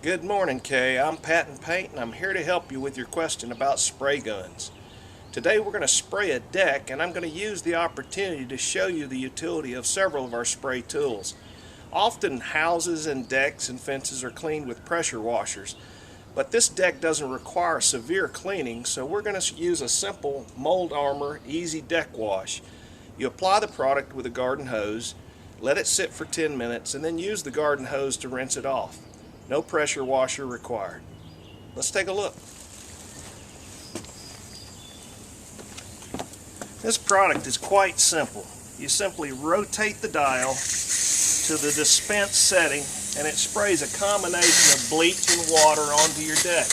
Good morning, Kay. I'm Pat and Paint, and I'm here to help you with your question about spray guns. Today we're going to spray a deck, and I'm going to use the opportunity to show you the utility of several of our spray tools. Often houses and decks and fences are cleaned with pressure washers, but this deck doesn't require severe cleaning, so we're going to use a simple Mold Armor Easy Deck Wash. You apply the product with a garden hose, let it sit for 10 minutes, and then use the garden hose to rinse it off. No pressure washer required. Let's take a look. This product is quite simple. You simply rotate the dial to the dispense setting and it sprays a combination of bleach and water onto your deck.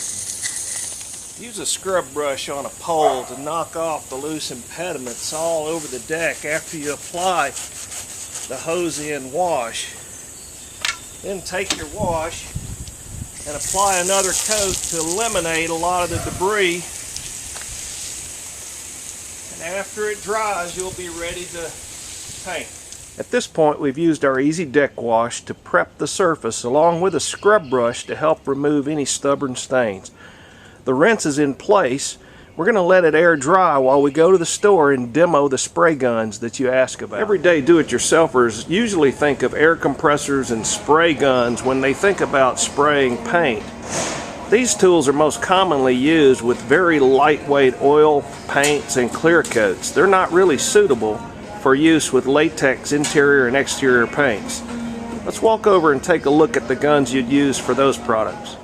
Use a scrub brush on a pole to knock off the loose impediments all over the deck after you apply the hose in wash. Then take your wash and apply another coat to eliminate a lot of the debris. And after it dries, you'll be ready to paint. At this point, we've used our Easy Deck Wash to prep the surface along with a scrub brush to help remove any stubborn stains. The rinse is in place. We're going to let it air dry while we go to the store and demo the spray guns that you ask about. Everyday do-it-yourselfers usually think of air compressors and spray guns when they think about spraying paint. These tools are most commonly used with very lightweight oil, paints, and clear coats. They're not really suitable for use with latex interior and exterior paints. Let's walk over and take a look at the guns you'd use for those products.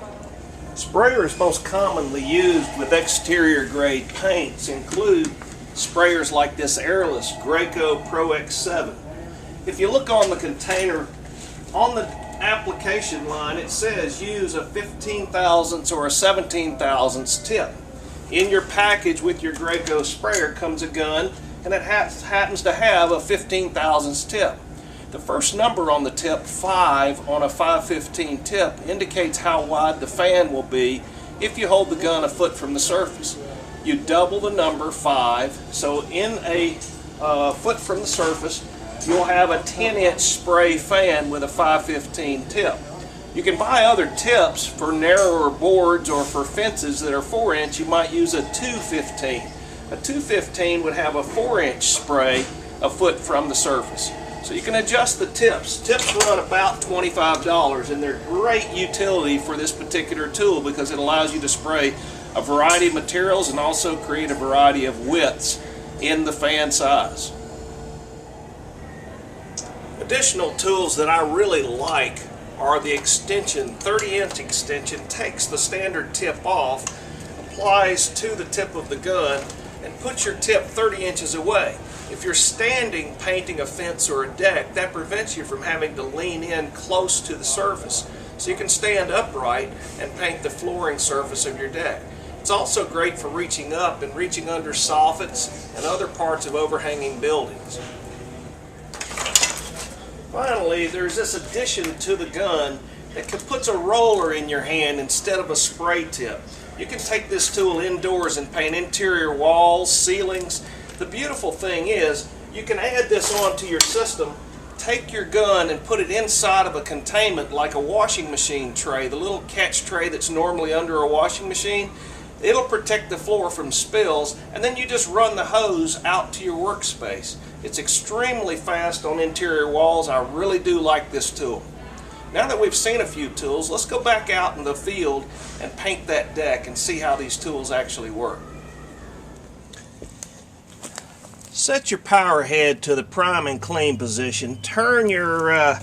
Sprayers most commonly used with exterior grade paints include sprayers like this airless Graco Pro X7. If you look on the container, on the application line it says use a 15 thousandths or a 17 thousandths tip. In your package with your Graco sprayer comes a gun and it happens to have a 15 thousandths tip. The first number on the tip, 5 on a 515 tip, indicates how wide the fan will be if you hold the gun a foot from the surface. You double the number 5, so in a foot from the surface, you'll have a 10-inch spray fan with a 515 tip. You can buy other tips for narrower boards or for fences that are 4-inch. You might use a 215. A 215 would have a 4-inch spray a foot from the surface. So you can adjust the tips. Tips run about $25 and they're great utility for this particular tool because it allows you to spray a variety of materials and also create a variety of widths in the fan size. Additional tools that I really like are the extension. 30-inch extension takes the standard tip off, applies to the tip of the gun, and puts your tip 30 inches away. If you're standing painting a fence or a deck, that prevents you from having to lean in close to the surface. So you can stand upright and paint the flooring surface of your deck. It's also great for reaching up and reaching under soffits and other parts of overhanging buildings. Finally, there's this addition to the gun that puts a roller in your hand instead of a spray tip. You can take this tool indoors and paint interior walls, ceilings. The beautiful thing is you can add this onto your system, take your gun and put it inside of a containment like a washing machine tray, the little catch tray that's normally under a washing machine. It'll protect the floor from spills, and then you just run the hose out to your workspace. It's extremely fast on interior walls. I really do like this tool. Now that we've seen a few tools, let's go back out in the field and paint that deck and see how these tools actually work. Set your power head to the prime and clean position. Turn your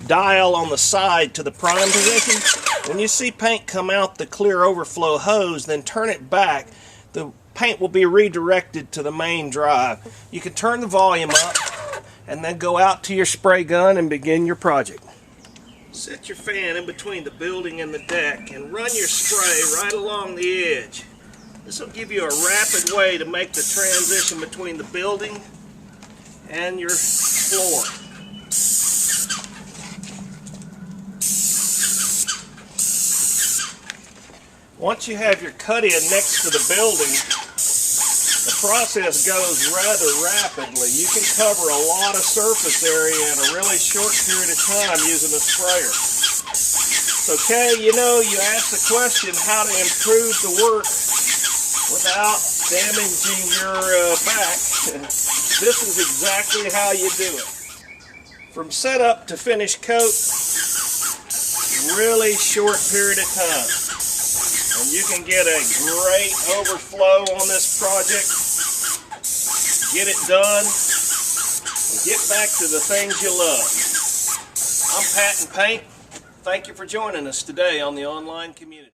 dial on the side to the prime position. When you see paint come out the clear overflow hose, then turn it back. The paint will be redirected to the main drive. You can turn the volume up and then go out to your spray gun and begin your project. Set your fan in between the building and the deck and run your spray right along the edge. This will give you a rapid way to make the transition between the building and your floor. Once you have your cut-in next to the building, the process goes rather rapidly. You can cover a lot of surface area in a really short period of time using a sprayer. Okay, you know, you asked the question how to improve the work without damaging your back. This is exactly how you do it. From setup to finished coat, really short period of time. And you can get a great overflow on this project, get it done, and get back to the things you love. I'm Pat and Paint. Thank you for joining us today on the online community.